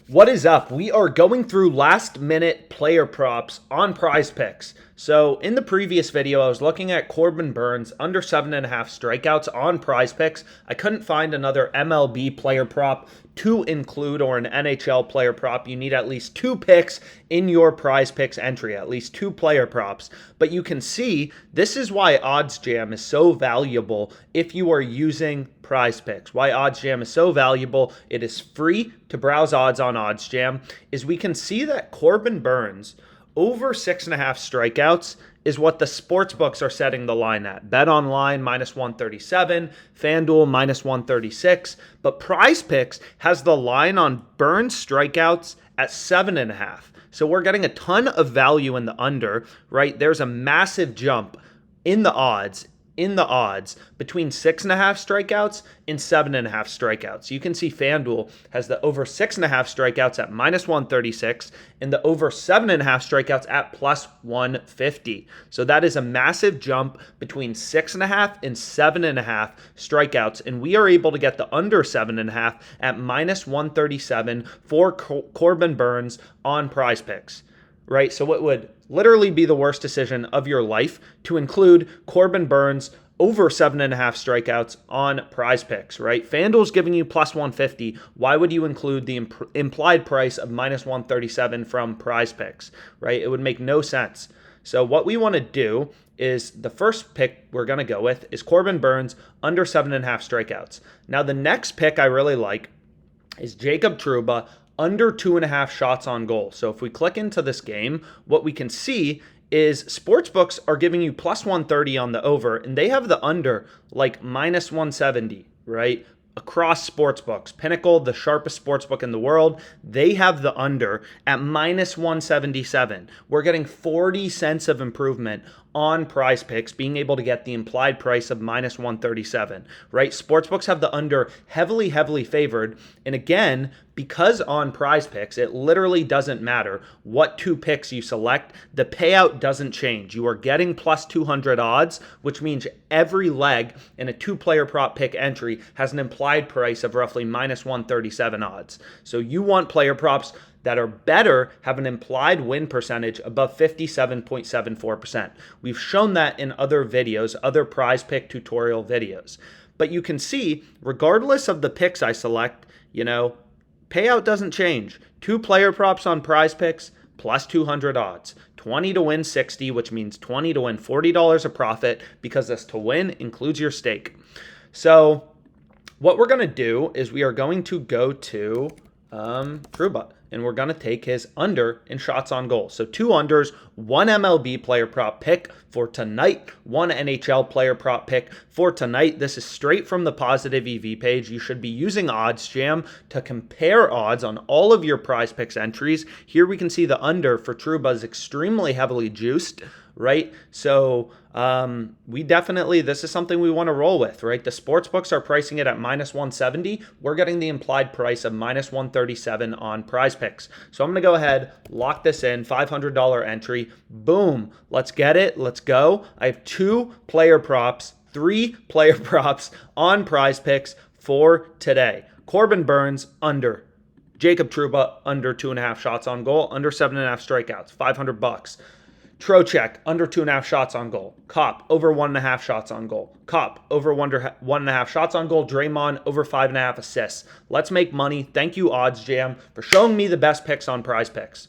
What is up? We are going through last minute player props on PrizePicks. So in the previous video, I was looking at Corbin Burnes under 7.5 strikeouts on PrizePicks. I couldn't find another MLB player prop to include or an NHL player prop. You need at least 2 picks in your PrizePicks entry, at least 2 player props. But you can see this is why OddsJam is so valuable if you are using PrizePicks. Why OddsJam is so valuable, it is free to browse odds on OddsJam, is we can see that Corbin Burnes over 6.5 strikeouts is what the sports books are setting the line at. Bet Online minus 137, FanDuel minus 136, but PrizePicks has the line on Burnes strikeouts at 7.5. So we're getting a ton of value in the under, right? There's a massive jump in the odds between 6.5 strikeouts and 7.5 strikeouts. You can see FanDuel has the over 6.5 strikeouts at minus 136 and the over 7.5 strikeouts at plus 150. So that is a massive jump between 6.5 and 7.5 strikeouts. And we are able to get the under 7.5 at minus 137 for Corbin Burnes on PrizePicks. Right? So it would literally be the worst decision of your life to include Corbin Burnes over 7.5 strikeouts on PrizePicks, right? FanDuel's giving you plus 150. Why would you include the implied price of minus 137 from PrizePicks, right? It would make no sense. So what we want to do is the first pick we're going to go with is Corbin Burnes under 7.5 strikeouts. Now the next pick I really like is Jacob Trouba under 2.5 shots on goal. So if we click into this game, what we can see is sportsbooks are giving you plus 130 on the over, and they have the under like minus 170, right? Across sportsbooks. Pinnacle, the sharpest sportsbook in the world, they have the under at minus 177. We're getting 40 cents of improvement on PrizePicks, being able to get the implied price of minus 137, right? Sportsbooks have the under heavily favored. And again, because on PrizePicks, it literally doesn't matter what 2 picks you select. The payout doesn't change. You are getting plus 200 odds, which means every leg in a 2-player prop pick entry has an implied price of roughly minus 137 odds. So you want player props that are better, have an implied win percentage above 57.74%. We've shown that in other videos, other PrizePick tutorial videos. But you can see, regardless of the picks I select, payout doesn't change. 2 player props on PrizePicks, plus 200 odds. 20 to win 60, which means 20 to win $40 a profit, because this to win includes your stake. So what we're going to do is we are going to go to Trouba, and we're going to take his under in shots on goal. So 2 unders, 1 MLB player prop pick for tonight, 1 NHL player prop pick for tonight. This is straight from the positive EV page. You should be using OddsJam to compare odds on all of your PrizePicks entries. Here we can see the under for Trouba is extremely heavily juiced, right? So this is something we want to roll with, right? The sports books are pricing it at minus 170. We're getting the implied price of minus 137 on PrizePicks. So I'm going to go ahead, lock this in, $500 entry. Boom. Let's get it. Let's go. I have 2 player props, 3 player props on PrizePicks for today. Corbin Burnes under. Jacob Trouba under 2.5 shots on goal, under 7.5 strikeouts, $500. Trocheck, under 2.5 shots on goal. Cop, over 1.5 shots on goal. Cop, over 1.5 shots on goal. Draymond, over 5.5 assists. Let's make money. Thank you, OddsJam, for showing me the best picks on PrizePicks.